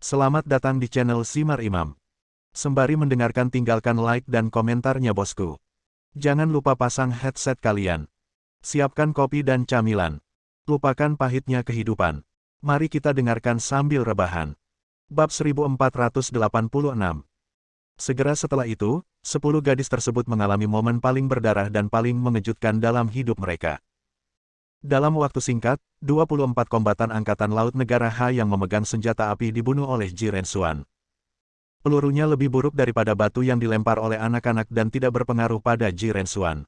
Selamat datang di channel Simar Imam. Sembari mendengarkan tinggalkan like dan komentarnya bosku. Jangan lupa pasang headset kalian. Siapkan kopi dan camilan. Lupakan pahitnya kehidupan. Mari kita dengarkan sambil rebahan. Bab 1486. Segera setelah itu, 10 gadis tersebut mengalami momen paling berdarah dan paling mengejutkan dalam hidup mereka. Dalam waktu singkat, 24 kombatan Angkatan Laut Negara Ha yang memegang senjata api dibunuh oleh Ji Rensuan. Pelurunya lebih buruk daripada batu yang dilempar oleh anak-anak dan tidak berpengaruh pada Ji Rensuan.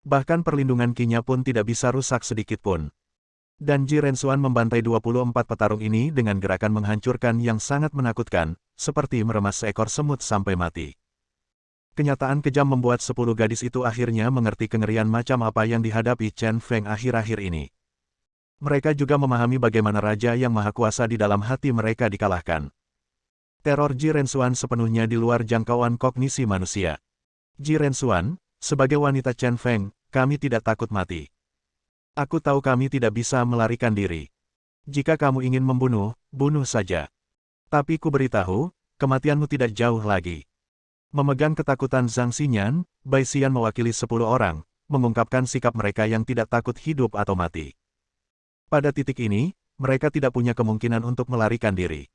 Bahkan perlindungan Qi-nya pun tidak bisa rusak sedikit pun. Dan Ji Rensuan membantai 24 petarung ini dengan gerakan menghancurkan yang sangat menakutkan, seperti meremas seekor semut sampai mati. Kenyataan kejam membuat 10 gadis itu akhirnya mengerti kengerian macam apa yang dihadapi Chen Feng akhir-akhir ini. Mereka juga memahami bagaimana Raja yang Maha Kuasa di dalam hati mereka dikalahkan. Teror Ji Rensuan sepenuhnya di luar jangkauan kognisi manusia. Ji Rensuan, sebagai wanita Chen Feng, kami tidak takut mati. Aku tahu kami tidak bisa melarikan diri. Jika kamu ingin membunuh, bunuh saja. Tapi ku beritahu, kematianmu tidak jauh lagi. Memegang ketakutan Zhang Xinyan, Bai Xian mewakili 10 orang, mengungkapkan sikap mereka yang tidak takut hidup atau mati. Pada titik ini, mereka tidak punya kemungkinan untuk melarikan diri.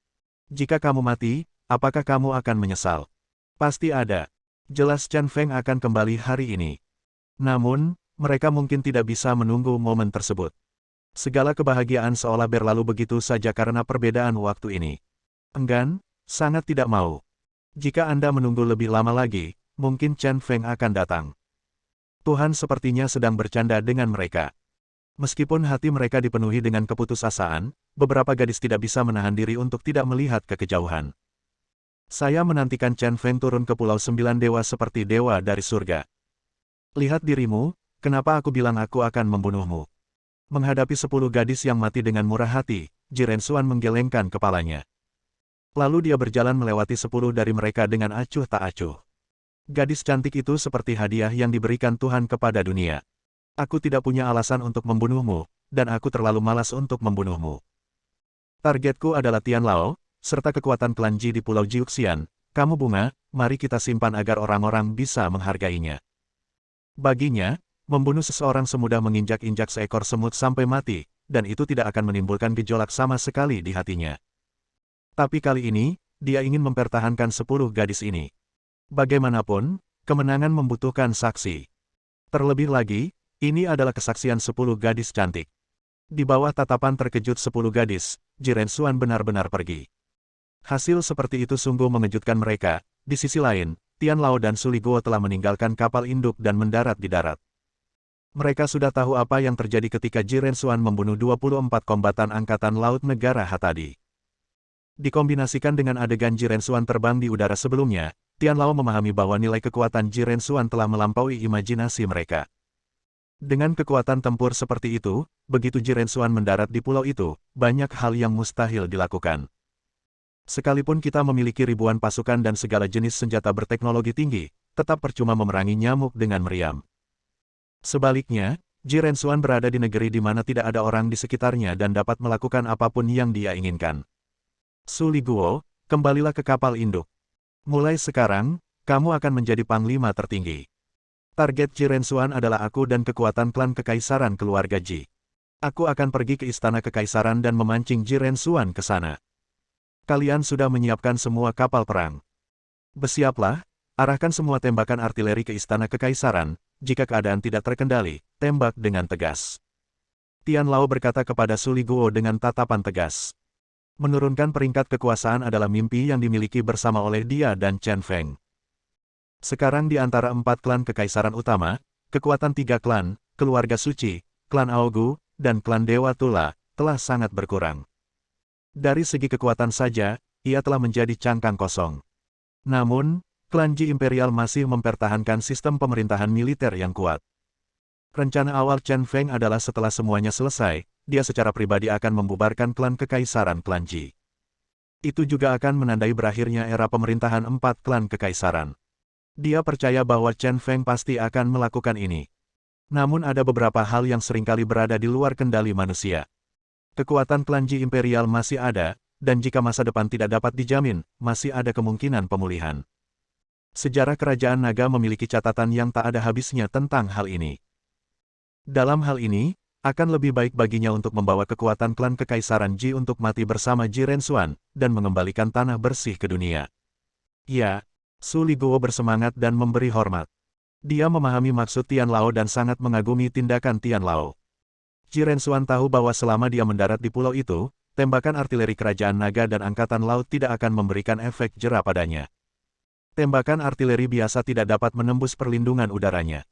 Jika kamu mati, apakah kamu akan menyesal? Pasti ada. Jelas Chen Feng akan kembali hari ini. Namun, mereka mungkin tidak bisa menunggu momen tersebut. Segala kebahagiaan seolah berlalu begitu saja karena perbedaan waktu ini. Enggan, sangat tidak mau. Jika Anda menunggu lebih lama lagi, mungkin Chen Feng akan datang. Tuhan sepertinya sedang bercanda dengan mereka. Meskipun hati mereka dipenuhi dengan keputusasaan, beberapa gadis tidak bisa menahan diri untuk tidak melihat ke kejauhan. Saya menantikan Chen Feng turun ke Pulau Sembilan Dewa seperti dewa dari surga. Lihat dirimu, kenapa aku bilang aku akan membunuhmu? Menghadapi 10 gadis yang mati dengan murah hati, Ji Rensuan menggelengkan kepalanya. Lalu dia berjalan melewati 10 dari mereka dengan acuh tak acuh. Gadis cantik itu seperti hadiah yang diberikan Tuhan kepada dunia. Aku tidak punya alasan untuk membunuhmu, dan aku terlalu malas untuk membunuhmu. Targetku adalah Tian Lao, serta kekuatan klan Ji di Pulau Jiuxian. Kamu bunga, mari kita simpan agar orang-orang bisa menghargainya. Baginya, membunuh seseorang semudah menginjak-injak seekor semut sampai mati, dan itu tidak akan menimbulkan gejolak sama sekali di hatinya. Tapi kali ini, dia ingin mempertahankan 10 gadis ini. Bagaimanapun, kemenangan membutuhkan saksi. Terlebih lagi, ini adalah kesaksian 10 gadis cantik. Di bawah tatapan terkejut 10 gadis, Ji Rensuan benar-benar pergi. Hasil seperti itu sungguh mengejutkan mereka. Di sisi lain, Tian Lao dan Su Liguo telah meninggalkan kapal induk dan mendarat di darat. Mereka sudah tahu apa yang terjadi ketika Ji Rensuan membunuh 24 kombatan Angkatan Laut Negara Ha tadi. Dikombinasikan dengan adegan Ji Rensuan terbang di udara sebelumnya, Tian Lao memahami bahwa nilai kekuatan Ji Rensuan telah melampaui imajinasi mereka. Dengan kekuatan tempur seperti itu, begitu Ji Rensuan mendarat di pulau itu, banyak hal yang mustahil dilakukan. Sekalipun kita memiliki ribuan pasukan dan segala jenis senjata berteknologi tinggi, tetap percuma memerangi nyamuk dengan meriam. Sebaliknya, Ji Rensuan berada di negeri di mana tidak ada orang di sekitarnya dan dapat melakukan apapun yang dia inginkan. Su Liguo, kembalilah ke kapal induk. Mulai sekarang, kamu akan menjadi panglima tertinggi. Target Ji Rensuan adalah aku dan kekuatan klan kekaisaran keluarga Ji. Aku akan pergi ke istana kekaisaran dan memancing Ji Rensuan ke sana. Kalian sudah menyiapkan semua kapal perang. Bersiaplah, arahkan semua tembakan artileri ke istana kekaisaran. Jika keadaan tidak terkendali, tembak dengan tegas. Tian Lao berkata kepada Su Liguo dengan tatapan tegas. Menurunkan peringkat kekuasaan adalah mimpi yang dimiliki bersama oleh dia dan Chen Feng. Sekarang di antara 4 klan kekaisaran utama, kekuatan 3 klan, keluarga suci, klan Aogu, dan klan Dewa Tula, telah sangat berkurang. Dari segi kekuatan saja, ia telah menjadi cangkang kosong. Namun, klan Ji Imperial masih mempertahankan sistem pemerintahan militer yang kuat. Rencana awal Chen Feng adalah setelah semuanya selesai, dia secara pribadi akan membubarkan klan kekaisaran klan Ji. Itu juga akan menandai berakhirnya era pemerintahan 4 klan kekaisaran. Dia percaya bahwa Chen Feng pasti akan melakukan ini. Namun ada beberapa hal yang seringkali berada di luar kendali manusia. Kekuatan klan Ji Imperial masih ada, dan jika masa depan tidak dapat dijamin, masih ada kemungkinan pemulihan. Sejarah kerajaan naga memiliki catatan yang tak ada habisnya tentang hal ini. Dalam hal ini, akan lebih baik baginya untuk membawa kekuatan klan Kekaisaran Ji untuk mati bersama Ji Rensuan, dan mengembalikan tanah bersih ke dunia. Ya, Su Liguo bersemangat dan memberi hormat. Dia memahami maksud Tian Lao dan sangat mengagumi tindakan Tian Lao. Ji Rensuan tahu bahwa selama dia mendarat di pulau itu, tembakan artileri kerajaan naga dan angkatan laut tidak akan memberikan efek jera padanya. Tembakan artileri biasa tidak dapat menembus perlindungan udaranya.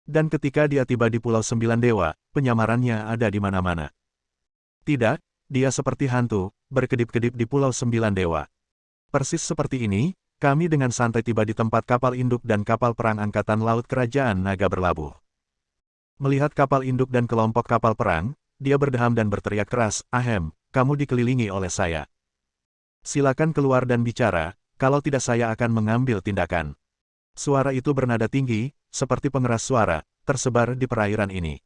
Dan ketika dia tiba di Pulau Sembilan Dewa, penyamarannya ada di mana-mana. Tidak, dia seperti hantu, berkedip-kedip di Pulau Sembilan Dewa. Persis seperti ini, kami dengan santai tiba di tempat kapal induk dan kapal perang Angkatan Laut Kerajaan Naga berlabuh. Melihat kapal induk dan kelompok kapal perang, dia berdeham dan berteriak keras, "Ahem, kamu dikelilingi oleh saya. Silakan keluar dan bicara, kalau tidak saya akan mengambil tindakan." Suara itu bernada tinggi, seperti pengeras suara, tersebar di perairan ini.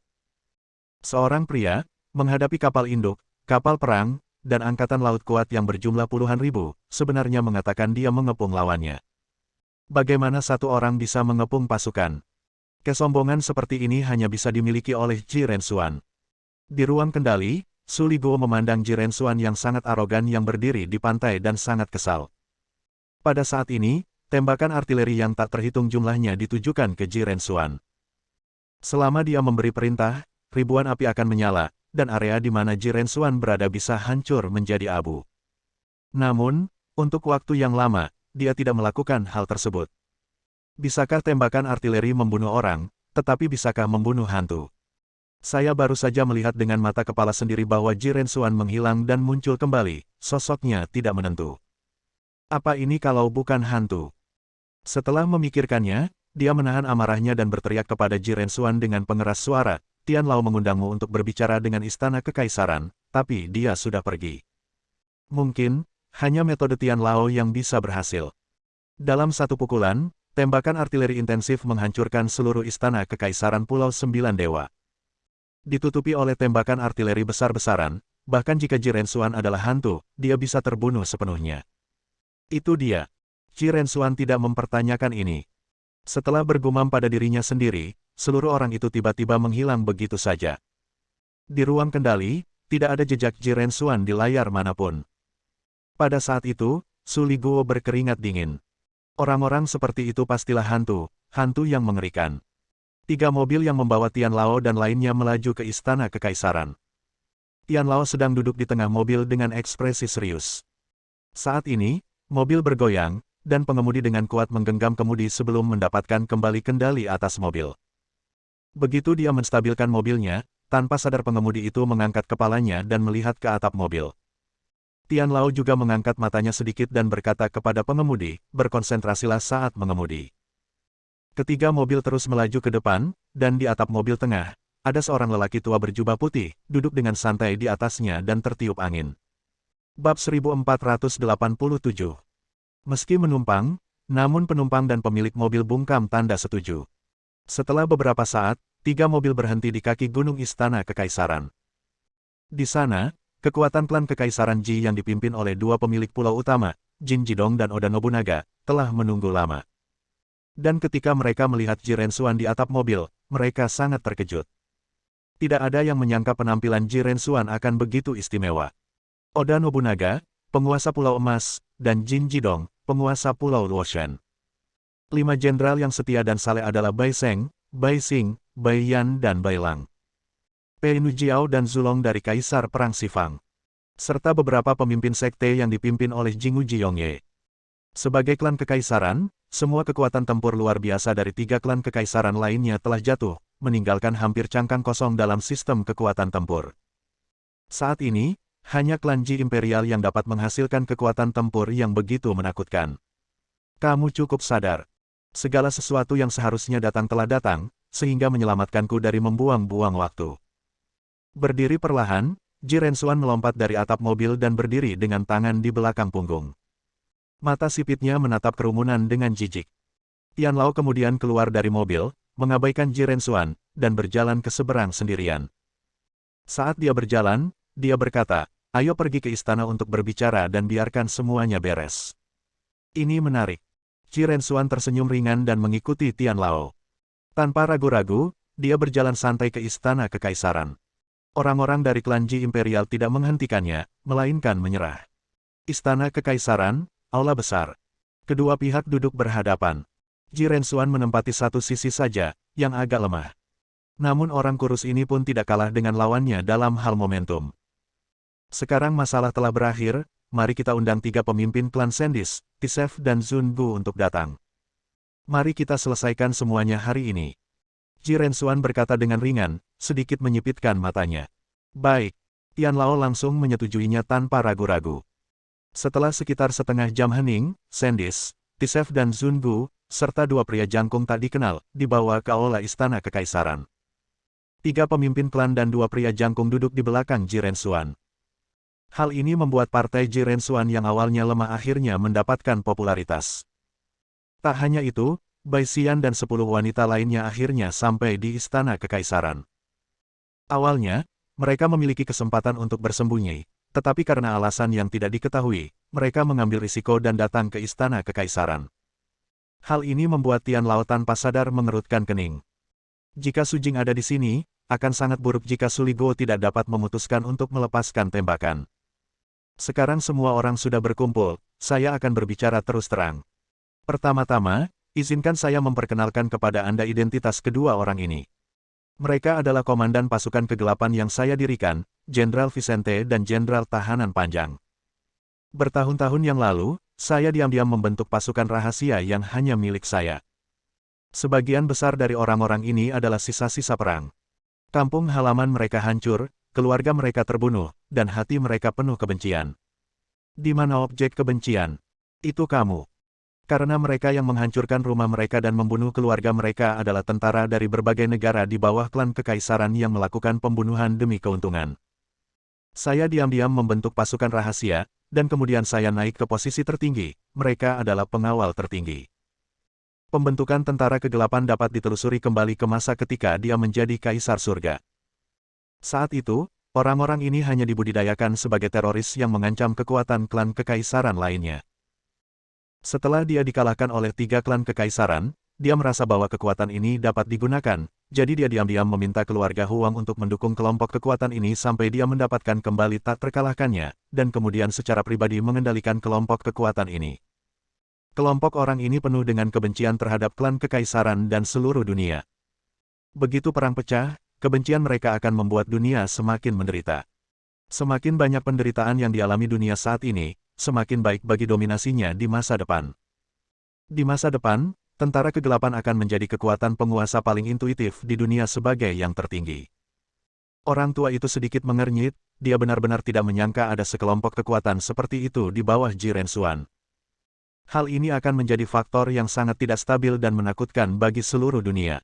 Seorang pria, menghadapi kapal induk, kapal perang, dan angkatan laut kuat yang berjumlah puluhan ribu, sebenarnya mengatakan dia mengepung lawannya. Bagaimana satu orang bisa mengepung pasukan? Kesombongan seperti ini hanya bisa dimiliki oleh Ji Rensuan. Di ruang kendali, Su Liguo memandang Ji Rensuan yang sangat arogan yang berdiri di pantai dan sangat kesal. Pada saat ini, tembakan artileri yang tak terhitung jumlahnya ditujukan ke Ji Rensuan. Selama dia memberi perintah, ribuan api akan menyala, dan area di mana Ji Rensuan berada bisa hancur menjadi abu. Namun, untuk waktu yang lama, dia tidak melakukan hal tersebut. Bisakah tembakan artileri membunuh orang, tetapi bisakah membunuh hantu? Saya baru saja melihat dengan mata kepala sendiri bahwa Ji Rensuan menghilang dan muncul kembali, sosoknya tidak menentu. Apa ini kalau bukan hantu? Setelah memikirkannya, dia menahan amarahnya dan berteriak kepada Ji Rensuan dengan pengeras suara, "Tian Lao mengundangmu untuk berbicara dengan Istana Kekaisaran, tapi dia sudah pergi. Mungkin, hanya metode Tian Lao yang bisa berhasil." Dalam satu pukulan, tembakan artileri intensif menghancurkan seluruh Istana Kekaisaran Pulau Sembilan Dewa. Ditutupi oleh tembakan artileri besar-besaran, bahkan jika Ji Rensuan adalah hantu, dia bisa terbunuh sepenuhnya. Itu dia. Ji Rensuan tidak mempertanyakan ini. Setelah bergumam pada dirinya sendiri, seluruh orang itu tiba-tiba menghilang begitu saja. Di ruang kendali, tidak ada jejak Ji Rensuan di layar manapun. Pada saat itu, Su Liguo berkeringat dingin. Orang-orang seperti itu pastilah hantu, hantu yang mengerikan. 3 mobil yang membawa Tian Lao dan lainnya melaju ke Istana Kekaisaran. Tian Lao sedang duduk di tengah mobil dengan ekspresi serius. Saat ini, mobil bergoyang, dan pengemudi dengan kuat menggenggam kemudi sebelum mendapatkan kembali kendali atas mobil. Begitu dia menstabilkan mobilnya, tanpa sadar pengemudi itu mengangkat kepalanya dan melihat ke atap mobil. Tian Lao juga mengangkat matanya sedikit dan berkata kepada pengemudi, "Berkonsentrasilah saat mengemudi." Ketiga mobil terus melaju ke depan, dan di atap mobil tengah, ada seorang lelaki tua berjubah putih, duduk dengan santai di atasnya dan tertiup angin. Bab 1487. Meski menumpang, namun penumpang dan pemilik mobil bungkam tanda setuju. Setelah beberapa saat, 3 mobil berhenti di kaki gunung Istana Kekaisaran. Di sana, kekuatan klan Kekaisaran Ji yang dipimpin oleh 2 pemilik pulau utama, Jin Jidong dan Oda Nobunaga, telah menunggu lama. Dan ketika mereka melihat Ji Rensuan di atap mobil, mereka sangat terkejut. Tidak ada yang menyangka penampilan Ji Rensuan akan begitu istimewa. Oda Nobunaga, penguasa Pulau Emas, dan Jin Jidong, penguasa Pulau Luoshan. 5 jenderal yang setia dan saleh adalah Bai Seng, Bai Xing, Bai Yan dan Bai Lang. Pei Nujiao dan Zulong dari Kaisar Perang Sifang. Serta beberapa pemimpin sekte yang dipimpin oleh Jingu Jiyongye. Sebagai klan kekaisaran, semua kekuatan tempur luar biasa dari 3 klan kekaisaran lainnya telah jatuh, meninggalkan hampir cangkang kosong dalam sistem kekuatan tempur. Saat ini, hanya klan Ji Imperial yang dapat menghasilkan kekuatan tempur yang begitu menakutkan. Kamu cukup sadar. Segala sesuatu yang seharusnya datang telah datang, sehingga menyelamatkanku dari membuang-buang waktu. Berdiri perlahan, Ji Rensuan melompat dari atap mobil dan berdiri dengan tangan di belakang punggung. Mata sipitnya menatap kerumunan dengan jijik. Tian Lao kemudian keluar dari mobil, mengabaikan Ji Rensuan, dan berjalan ke seberang sendirian. Saat dia berjalan, dia berkata, Ayo pergi ke istana untuk berbicara dan biarkan semuanya beres. Ini menarik. Qi Renxuan tersenyum ringan dan mengikuti Tian Lao. Tanpa ragu-ragu, dia berjalan santai ke istana kekaisaran. Orang-orang dari klan Ji Imperial tidak menghentikannya, melainkan menyerah. Istana kekaisaran, aula besar. Kedua pihak duduk berhadapan. Qi Renxuan menempati satu sisi saja, yang agak lemah. Namun orang kurus ini pun tidak kalah dengan lawannya dalam hal momentum. Sekarang masalah telah berakhir, mari kita undang 3 pemimpin klan Sendis, Tisef dan Zun Bu untuk datang. Mari kita selesaikan semuanya hari ini. Qi Renxuan berkata dengan ringan, sedikit menyipitkan matanya. Baik. Tian Lao langsung menyetujuinya tanpa ragu-ragu. Setelah sekitar setengah jam hening, Sendis, Tisef dan Zun Bu, serta 2 pria jangkung tak dikenal, dibawa ke aula istana kekaisaran. 3 pemimpin klan dan 2 pria jangkung duduk di belakang Qi Renxuan. Hal ini membuat partai Qi Renxuan yang awalnya lemah akhirnya mendapatkan popularitas. Tak hanya itu, Bai Xian dan 10 wanita lainnya akhirnya sampai di istana kekaisaran. Awalnya, mereka memiliki kesempatan untuk bersembunyi, tetapi karena alasan yang tidak diketahui, mereka mengambil risiko dan datang ke istana kekaisaran. Hal ini membuat Tian Lao tanpa sadar mengerutkan kening. Jika Su Jing ada di sini, akan sangat buruk jika Su Ligo tidak dapat memutuskan untuk melepaskan tembakan. Sekarang semua orang sudah berkumpul, saya akan berbicara terus terang. Pertama-tama, izinkan saya memperkenalkan kepada Anda identitas kedua orang ini. Mereka adalah komandan pasukan kegelapan yang saya dirikan, Jenderal Vicente dan Jenderal Tahanan Panjang. Bertahun-tahun yang lalu, saya diam-diam membentuk pasukan rahasia yang hanya milik saya. Sebagian besar dari orang-orang ini adalah sisa-sisa perang. Kampung halaman mereka hancur, keluarga mereka terbunuh, dan hati mereka penuh kebencian. Di mana objek kebencian? Itu kamu. Karena mereka yang menghancurkan rumah mereka dan membunuh keluarga mereka adalah tentara dari berbagai negara di bawah klan kekaisaran yang melakukan pembunuhan demi keuntungan. Saya diam-diam membentuk pasukan rahasia, dan kemudian saya naik ke posisi tertinggi, mereka adalah pengawal tertinggi. Pembentukan tentara kegelapan dapat ditelusuri kembali ke masa ketika dia menjadi kaisar surga. Saat itu, orang-orang ini hanya dibudidayakan sebagai teroris yang mengancam kekuatan klan kekaisaran lainnya. Setelah dia dikalahkan oleh 3 klan kekaisaran, dia merasa bahwa kekuatan ini dapat digunakan, jadi dia diam-diam meminta keluarga Huang untuk mendukung kelompok kekuatan ini sampai dia mendapatkan kembali tak terkalahkannya, dan kemudian secara pribadi mengendalikan kelompok kekuatan ini. Kelompok orang ini penuh dengan kebencian terhadap klan kekaisaran dan seluruh dunia. Begitu perang pecah, kebencian mereka akan membuat dunia semakin menderita. Semakin banyak penderitaan yang dialami dunia saat ini, semakin baik bagi dominasinya di masa depan. Di masa depan, tentara kegelapan akan menjadi kekuatan penguasa paling intuitif di dunia sebagai yang tertinggi. Orang tua itu sedikit mengernyit, dia benar-benar tidak menyangka ada sekelompok kekuatan seperti itu di bawah Qi Renxuan. Hal ini akan menjadi faktor yang sangat tidak stabil dan menakutkan bagi seluruh dunia.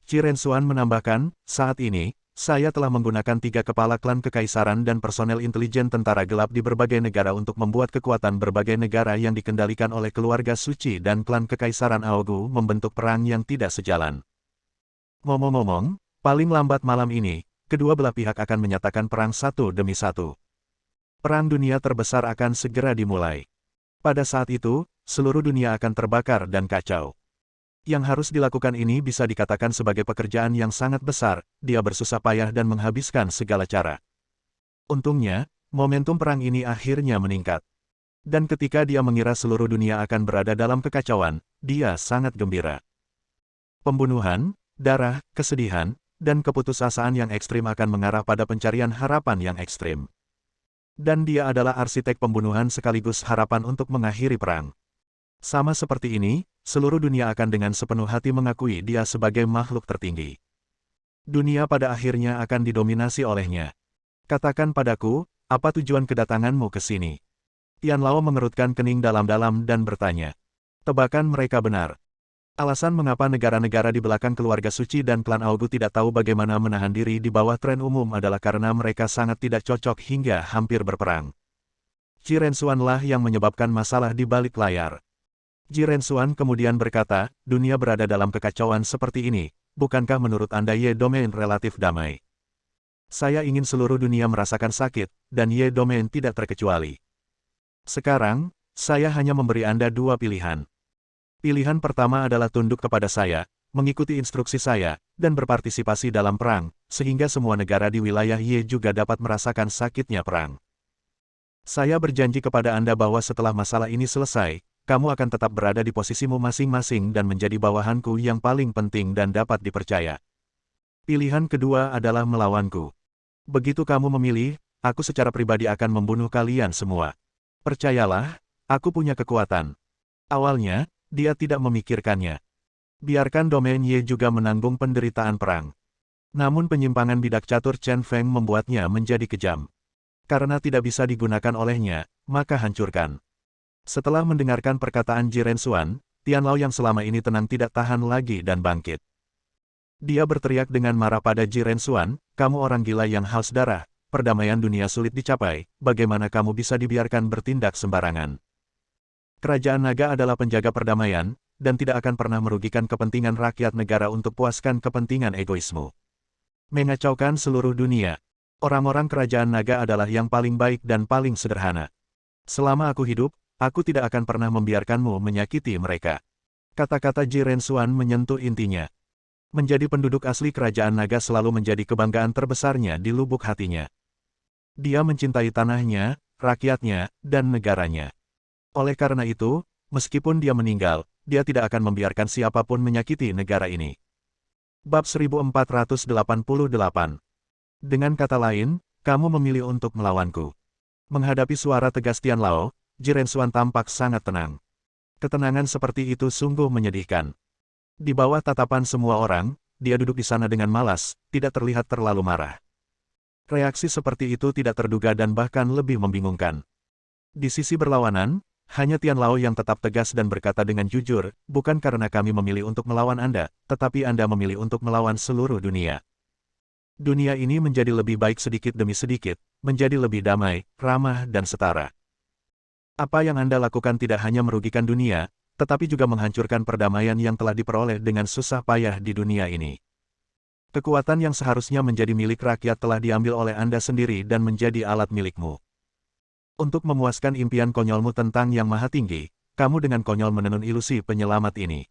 Qi Renxuan menambahkan, saat ini, saya telah menggunakan 3 kepala klan kekaisaran dan personel intelijen tentara gelap di berbagai negara untuk membuat kekuatan berbagai negara yang dikendalikan oleh keluarga suci dan klan kekaisaran Aogu membentuk perang yang tidak sejalan. Ngomong-ngomong, paling lambat malam ini, kedua belah pihak akan menyatakan perang satu demi satu. Perang dunia terbesar akan segera dimulai. Pada saat itu, seluruh dunia akan terbakar dan kacau. Yang harus dilakukan ini bisa dikatakan sebagai pekerjaan yang sangat besar, dia bersusah payah dan menghabiskan segala cara. Untungnya, momentum perang ini akhirnya meningkat. Dan ketika dia mengira seluruh dunia akan berada dalam kekacauan, dia sangat gembira. Pembunuhan, darah, kesedihan, dan keputusasaan yang ekstrim akan mengarah pada pencarian harapan yang ekstrim. Dan dia adalah arsitek pembunuhan sekaligus harapan untuk mengakhiri perang. Sama seperti ini, seluruh dunia akan dengan sepenuh hati mengakui dia sebagai makhluk tertinggi. Dunia pada akhirnya akan didominasi olehnya. Katakan padaku, apa tujuan kedatanganmu ke sini? Tian Lao mengerutkan kening dalam-dalam dan bertanya. Tebakan mereka benar. Alasan mengapa negara-negara di belakang keluarga suci dan klan Aogu tidak tahu bagaimana menahan diri di bawah tren umum adalah karena mereka sangat tidak cocok hingga hampir berperang. Qi Renxuan lah yang menyebabkan masalah di balik layar. Qi Renxuan kemudian berkata, dunia berada dalam kekacauan seperti ini, bukankah menurut Anda Ye domain relatif damai? Saya ingin seluruh dunia merasakan sakit, dan Ye Domain tidak terkecuali. Sekarang, saya hanya memberi Anda dua pilihan. Pilihan pertama adalah tunduk kepada saya, mengikuti instruksi saya, dan berpartisipasi dalam perang, sehingga semua negara di wilayah Ye juga dapat merasakan sakitnya perang. Saya berjanji kepada Anda bahwa setelah masalah ini selesai, kamu akan tetap berada di posisimu masing-masing dan menjadi bawahanku yang paling penting dan dapat dipercaya. Pilihan kedua adalah melawanku. Begitu kamu memilih, aku secara pribadi akan membunuh kalian semua. Percayalah, aku punya kekuatan. Awalnya, dia tidak memikirkannya. Biarkan Domain Ye juga menanggung penderitaan perang. Namun penyimpangan bidak catur Chen Feng membuatnya menjadi kejam. Karena tidak bisa digunakan olehnya, maka hancurkan. Setelah mendengarkan perkataan Jiren Xuan, Tianlao yang selama ini tenang tidak tahan lagi dan bangkit. Dia berteriak dengan marah pada Jiren Xuan, kamu orang gila yang haus darah, perdamaian dunia sulit dicapai, bagaimana kamu bisa dibiarkan bertindak sembarangan? Kerajaan naga adalah penjaga perdamaian, dan tidak akan pernah merugikan kepentingan rakyat negara untuk puaskan kepentingan egoismu. Mengacaukan seluruh dunia. Orang-orang kerajaan naga adalah yang paling baik dan paling sederhana. Selama aku hidup, aku tidak akan pernah membiarkanmu menyakiti mereka. Kata-kata Jiren Xuan menyentuh intinya. Menjadi penduduk asli kerajaan naga selalu menjadi kebanggaan terbesarnya di lubuk hatinya. Dia mencintai tanahnya, rakyatnya, dan negaranya. Oleh karena itu, meskipun dia meninggal, dia tidak akan membiarkan siapapun menyakiti negara ini. Bab 1488. Dengan kata lain, kamu memilih untuk melawanku. Menghadapi suara tegas Tianlao, Jiren Xuan tampak sangat tenang. Ketenangan seperti itu sungguh menyedihkan. Di bawah tatapan semua orang, dia duduk di sana dengan malas, tidak terlihat terlalu marah. Reaksi seperti itu tidak terduga dan bahkan lebih membingungkan. Di sisi berlawanan, hanya Tianlao yang tetap tegas dan berkata dengan jujur, bukan karena kami memilih untuk melawan Anda, tetapi Anda memilih untuk melawan seluruh dunia. Dunia ini menjadi lebih baik sedikit demi sedikit, menjadi lebih damai, ramah dan setara. Apa yang Anda lakukan tidak hanya merugikan dunia, tetapi juga menghancurkan perdamaian yang telah diperoleh dengan susah payah di dunia ini. Kekuatan yang seharusnya menjadi milik rakyat telah diambil oleh Anda sendiri dan menjadi alat milikmu. Untuk memuaskan impian konyolmu tentang Yang Maha Tinggi, kamu dengan konyol menenun ilusi penyelamat ini.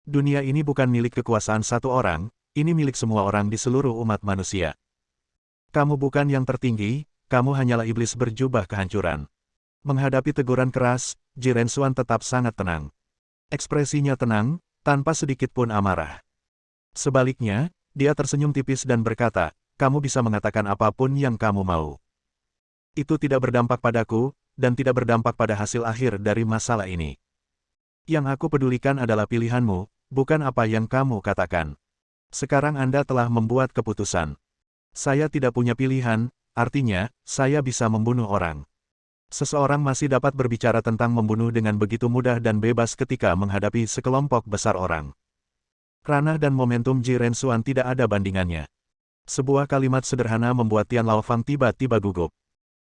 Dunia ini bukan milik kekuasaan satu orang, ini milik semua orang di seluruh umat manusia. Kamu bukan yang tertinggi, kamu hanyalah iblis berjubah kehancuran. Menghadapi teguran keras, Jiren Xuan tetap sangat tenang. Ekspresinya tenang, tanpa sedikit pun amarah. Sebaliknya, dia tersenyum tipis dan berkata, kamu bisa mengatakan apapun yang kamu mau. Itu tidak berdampak padaku, dan tidak berdampak pada hasil akhir dari masalah ini. Yang aku pedulikan adalah pilihanmu, bukan apa yang kamu katakan. Sekarang Anda telah membuat keputusan. Saya tidak punya pilihan, artinya, saya bisa membunuh orang. Seseorang masih dapat berbicara tentang membunuh dengan begitu mudah dan bebas ketika menghadapi sekelompok besar orang. Ranah dan momentum Jiren Xuan tidak ada bandingannya. Sebuah kalimat sederhana membuat Tianlao Fang tiba-tiba gugup.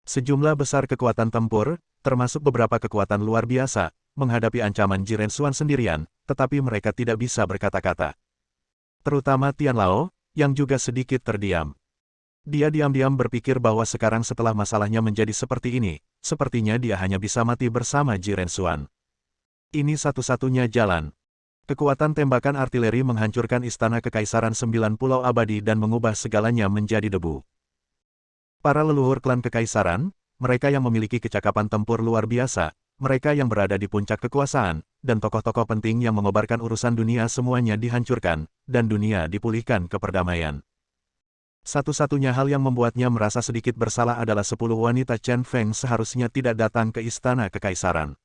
Sejumlah besar kekuatan tempur, termasuk beberapa kekuatan luar biasa, menghadapi ancaman Jiren Xuan sendirian, tetapi mereka tidak bisa berkata-kata. Terutama Tianlao, yang juga sedikit terdiam. Dia diam-diam berpikir bahwa sekarang setelah masalahnya menjadi seperti ini, sepertinya dia hanya bisa mati bersama Jiren Xuan. Ini satu-satunya jalan. Kekuatan tembakan artileri menghancurkan istana kekaisaran 9 pulau abadi dan mengubah segalanya menjadi debu. Para leluhur klan kekaisaran, mereka yang memiliki kecakapan tempur luar biasa, mereka yang berada di puncak kekuasaan, dan tokoh-tokoh penting yang mengobarkan urusan dunia semuanya dihancurkan, dan dunia dipulihkan ke perdamaian. Satu-satunya hal yang membuatnya merasa sedikit bersalah adalah 10 wanita Chen Feng seharusnya tidak datang ke istana kekaisaran.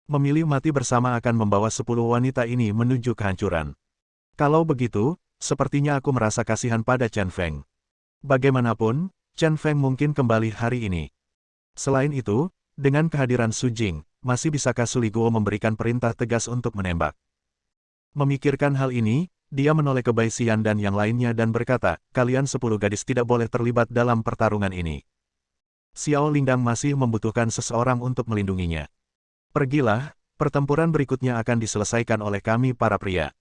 Memilih mati bersama akan membawa 10 wanita ini menuju kehancuran. Kalau begitu, sepertinya aku merasa kasihan pada Chen Feng. Bagaimanapun, Chen Feng mungkin kembali hari ini. Selain itu, dengan kehadiran Su Jing, masih bisakah Su Liguo memberikan perintah tegas untuk menembak? Memikirkan hal ini, dia menoleh ke Bai Xian dan yang lainnya dan berkata, kalian 10 gadis tidak boleh terlibat dalam pertarungan ini. Xiao Lingdang masih membutuhkan seseorang untuk melindunginya. Pergilah, pertempuran berikutnya akan diselesaikan oleh kami para pria.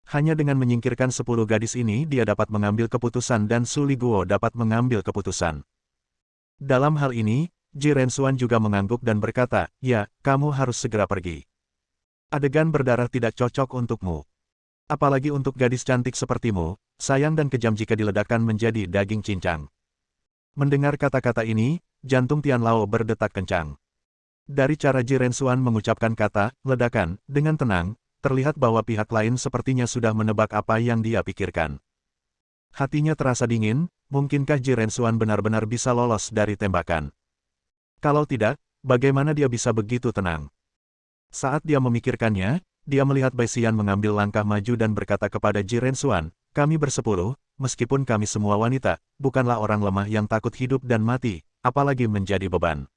Hanya dengan menyingkirkan 10 gadis ini dia dapat mengambil keputusan dan Su Liguo dapat mengambil keputusan. Dalam hal ini, Ji Rensuan juga mengangguk dan berkata, ya, kamu harus segera pergi. Adegan berdarah tidak cocok untukmu. Apalagi untuk gadis cantik sepertimu, sayang dan kejam jika diledakkan menjadi daging cincang. Mendengar kata-kata ini, jantung Tian Lao berdetak kencang. Dari cara Ji Rensuan mengucapkan kata, ledakan, dengan tenang, terlihat bahwa pihak lain sepertinya sudah menebak apa yang dia pikirkan. Hatinya terasa dingin, mungkinkah Ji Rensuan benar-benar bisa lolos dari tembakan? Kalau tidak, bagaimana dia bisa begitu tenang? Saat dia memikirkannya, dia melihat Bai Xian mengambil langkah maju dan berkata kepada Ji Rensuan, kami bersepuluh, meskipun kami semua wanita, bukanlah orang lemah yang takut hidup dan mati, apalagi menjadi beban.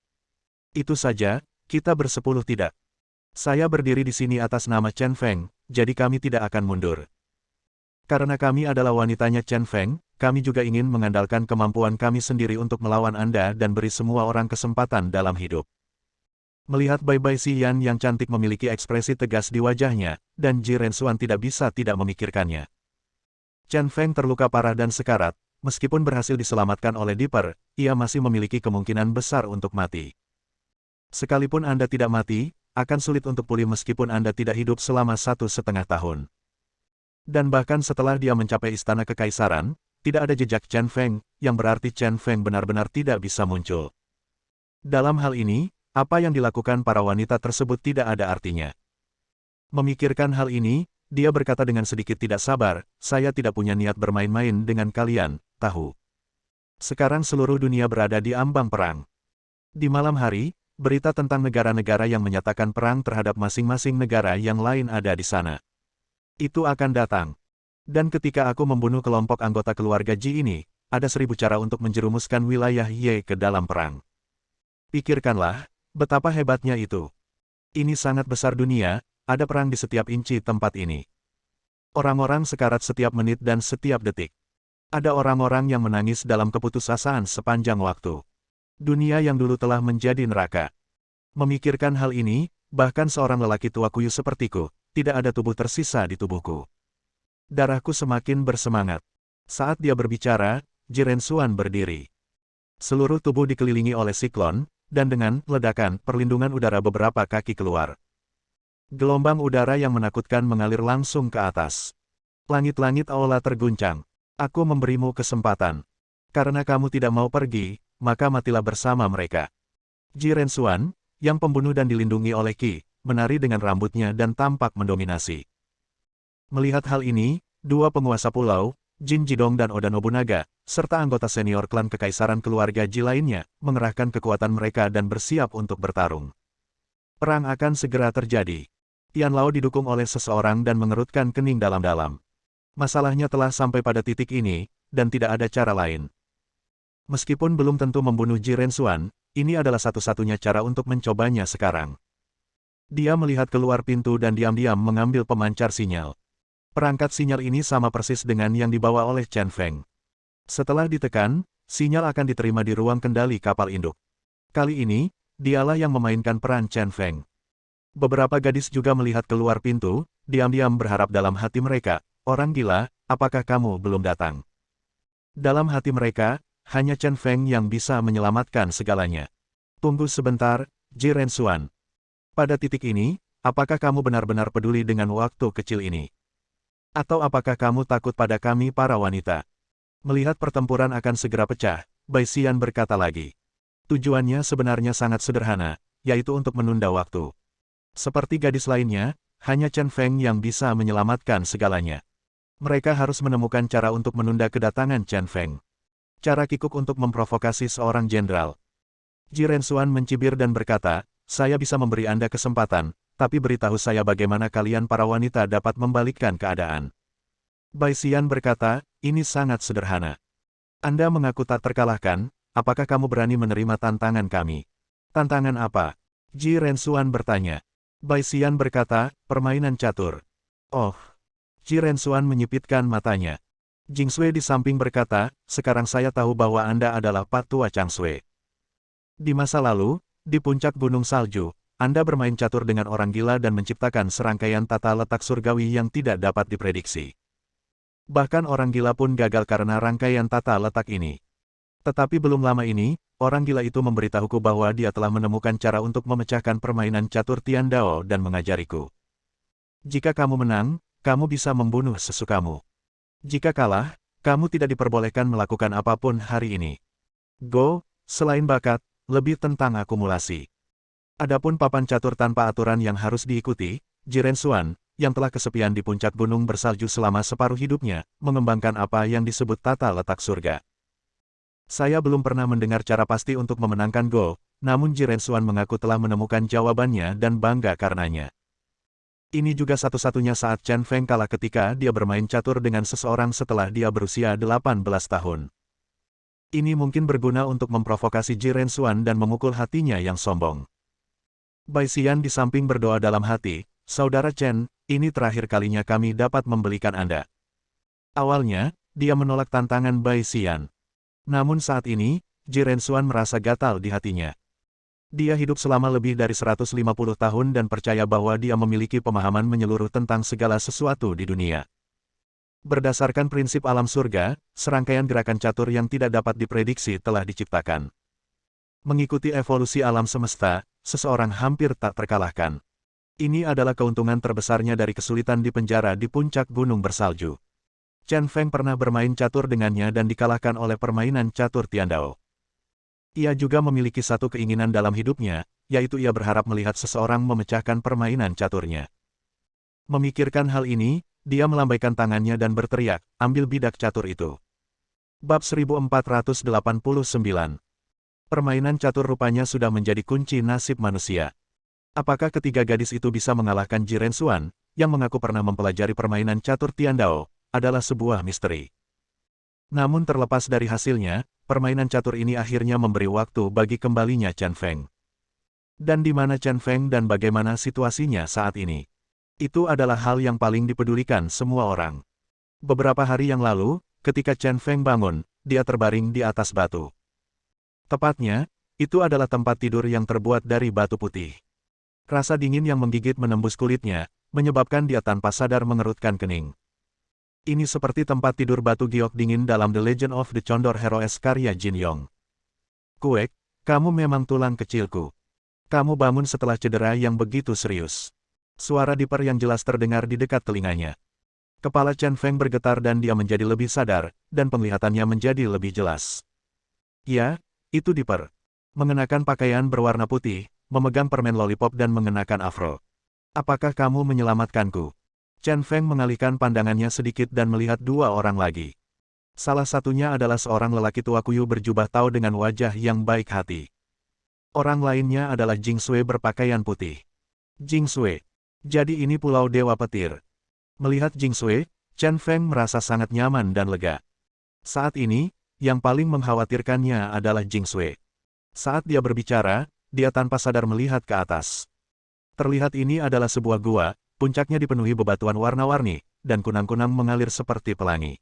Itu saja, kita bersepuluh tidak. Saya berdiri di sini atas nama Chen Feng, jadi kami tidak akan mundur. Karena kami adalah wanitanya Chen Feng, kami juga ingin mengandalkan kemampuan kami sendiri untuk melawan Anda dan beri semua orang kesempatan dalam hidup. Melihat Bai Xian yang cantik memiliki ekspresi tegas di wajahnya, dan Ji Rensuan tidak bisa tidak memikirkannya. Chen Feng terluka parah dan sekarat, meskipun berhasil diselamatkan oleh Dipper, ia masih memiliki kemungkinan besar untuk mati. Sekalipun Anda tidak mati, akan sulit untuk pulih meskipun Anda tidak hidup selama 1,5 tahun. Dan bahkan setelah dia mencapai istana kekaisaran, tidak ada jejak Chen Feng, yang berarti Chen Feng benar-benar tidak bisa muncul. Dalam hal ini, apa yang dilakukan para wanita tersebut tidak ada artinya. Memikirkan hal ini, dia berkata dengan sedikit tidak sabar, saya tidak punya niat bermain-main dengan kalian, tahu. Sekarang seluruh dunia berada di ambang perang. Di malam hari, berita tentang negara-negara yang menyatakan perang terhadap masing-masing negara yang lain ada di sana. Itu akan datang. Dan ketika aku membunuh kelompok anggota keluarga Ji ini, ada 1000 cara untuk menjerumuskan wilayah Ye ke dalam perang. Pikirkanlah, betapa hebatnya itu. Ini sangat besar dunia, ada perang di setiap inci tempat ini. Orang-orang sekarat setiap menit dan setiap detik. Ada orang-orang yang menangis dalam keputusasaan sepanjang waktu. Dunia yang dulu telah menjadi neraka. Memikirkan hal ini, bahkan seorang lelaki tua kuyup sepertiku, tidak ada tubuh tersisa di tubuhku. Darahku semakin bersemangat. Saat dia berbicara, Ji Rensuan berdiri. Seluruh tubuh dikelilingi oleh siklon, dan dengan ledakan, perlindungan udara beberapa kaki keluar. Gelombang udara yang menakutkan mengalir langsung ke atas. Langit-langit aula terguncang. Aku memberimu kesempatan. Karena kamu tidak mau pergi, maka matilah bersama mereka. Ji Rensuan, yang pembunuh dan dilindungi oleh Qi, menari dengan rambutnya dan tampak mendominasi. Melihat hal ini, dua penguasa pulau, Jin Jidong dan Oda Nobunaga, serta anggota senior klan kekaisaran keluarga Ji lainnya, mengerahkan kekuatan mereka dan bersiap untuk bertarung. Perang akan segera terjadi. Tian Lao didukung oleh seseorang dan mengerutkan kening dalam-dalam. Masalahnya telah sampai pada titik ini, dan tidak ada cara lain. Meskipun belum tentu membunuh Ji Rensuan, ini adalah satu-satunya cara untuk mencobanya sekarang. Dia melihat keluar pintu dan diam-diam mengambil pemancar sinyal. Perangkat sinyal ini sama persis dengan yang dibawa oleh Chen Feng. Setelah ditekan, sinyal akan diterima di ruang kendali kapal induk. Kali ini, dialah yang memainkan peran Chen Feng. Beberapa gadis juga melihat keluar pintu, diam-diam berharap dalam hati mereka, orang gila, apakah kamu belum datang? Dalam hati mereka, hanya Chen Feng yang bisa menyelamatkan segalanya. Tunggu sebentar, Ji Rensuan. Pada titik ini, apakah kamu benar-benar peduli dengan waktu kecil ini? Atau apakah kamu takut pada kami para wanita? Melihat pertempuran akan segera pecah, Bai Xian berkata lagi. Tujuannya sebenarnya sangat sederhana, yaitu untuk menunda waktu. Seperti gadis lainnya, hanya Chen Feng yang bisa menyelamatkan segalanya. Mereka harus menemukan cara untuk menunda kedatangan Chen Feng. Cara kikuk untuk memprovokasi seorang jenderal. Ji Rensuan mencibir dan berkata, saya bisa memberi Anda kesempatan, tapi beritahu saya bagaimana kalian para wanita dapat membalikkan keadaan. Bai Xian berkata, ini sangat sederhana. Anda mengaku tak terkalahkan, apakah kamu berani menerima tantangan kami? Tantangan apa? Ji Rensuan bertanya. Bai Xian berkata, permainan catur. Oh. Ji Rensuan menyipitkan matanya. Jing Sui di samping berkata, sekarang saya tahu bahwa Anda adalah Patua Chang Sui. Di masa lalu, di puncak gunung salju, Anda bermain catur dengan orang gila dan menciptakan serangkaian tata letak surgawi yang tidak dapat diprediksi. Bahkan orang gila pun gagal karena rangkaian tata letak ini. Tetapi belum lama ini, orang gila itu memberitahuku bahwa dia telah menemukan cara untuk memecahkan permainan catur Tiandao dan mengajariku. Jika kamu menang, kamu bisa membunuh sesukamu. Jika kalah, kamu tidak diperbolehkan melakukan apapun hari ini. Go, selain bakat, lebih tentang akumulasi. Adapun papan catur tanpa aturan yang harus diikuti, Jiren Xuan, yang telah kesepian di puncak gunung bersalju selama separuh hidupnya, mengembangkan apa yang disebut tata letak surga. Saya belum pernah mendengar cara pasti untuk memenangkan Go, namun Jiren Xuan mengaku telah menemukan jawabannya dan bangga karenanya. Ini juga satu-satunya saat Chen Feng kalah ketika dia bermain catur dengan seseorang setelah dia berusia 18 tahun. Ini mungkin berguna untuk memprovokasi Jiren Xuan dan memukul hatinya yang sombong. Bai Xian di samping berdoa dalam hati, "Saudara Chen, ini terakhir kalinya kami dapat membelikan Anda." Awalnya, dia menolak tantangan Bai Xian. Namun saat ini, Jiren Xuan merasa gatal di hatinya. Dia hidup selama lebih dari 150 tahun dan percaya bahwa dia memiliki pemahaman menyeluruh tentang segala sesuatu di dunia. Berdasarkan prinsip alam surga, serangkaian gerakan catur yang tidak dapat diprediksi telah diciptakan. Mengikuti evolusi alam semesta, seseorang hampir tak terkalahkan. Ini adalah keuntungan terbesarnya dari kesulitan di penjara di puncak gunung bersalju. Chen Feng pernah bermain catur dengannya dan dikalahkan oleh permainan catur Tiandao. Ia juga memiliki satu keinginan dalam hidupnya, yaitu ia berharap melihat seseorang memecahkan permainan caturnya. Memikirkan hal ini, dia melambaikan tangannya dan berteriak, "Ambil bidak catur itu." Bab 1489. Permainan catur rupanya sudah menjadi kunci nasib manusia. Apakah ketiga gadis itu bisa mengalahkan Jiren Xuan, yang mengaku pernah mempelajari permainan catur Tiandao, adalah sebuah misteri. Namun terlepas dari hasilnya, permainan catur ini akhirnya memberi waktu bagi kembalinya Chen Feng. Dan di mana Chen Feng dan bagaimana situasinya saat ini? Itu adalah hal yang paling dipedulikan semua orang. Beberapa hari yang lalu, ketika Chen Feng bangun, dia terbaring di atas batu. Tepatnya, itu adalah tempat tidur yang terbuat dari batu putih. Rasa dingin yang menggigit menembus kulitnya, menyebabkan dia tanpa sadar mengerutkan kening. Ini seperti tempat tidur batu giok dingin dalam The Legend of the Condor Heroes karya Jin Yong. "Kuek, kamu memang tulang kecilku. Kamu bangun setelah cedera yang begitu serius." Suara Dipper yang jelas terdengar di dekat telinganya. Kepala Chen Feng bergetar dan dia menjadi lebih sadar, dan penglihatannya menjadi lebih jelas. "Ya, itu Dipper. Mengenakan pakaian berwarna putih, memegang permen lollipop dan mengenakan afro. Apakah kamu menyelamatkanku?" Chen Feng mengalihkan pandangannya sedikit dan melihat dua orang lagi. Salah satunya adalah seorang lelaki tua kuyu berjubah tau dengan wajah yang baik hati. Orang lainnya adalah Jing Sui berpakaian putih. Jing Sui. Jadi ini Pulau Dewa Petir. Melihat Jing Sui, Chen Feng merasa sangat nyaman dan lega. Saat ini, yang paling mengkhawatirkannya adalah Jing Sui. Saat dia berbicara, dia tanpa sadar melihat ke atas. Terlihat ini adalah sebuah gua, puncaknya dipenuhi bebatuan warna-warni, dan kunang-kunang mengalir seperti pelangi.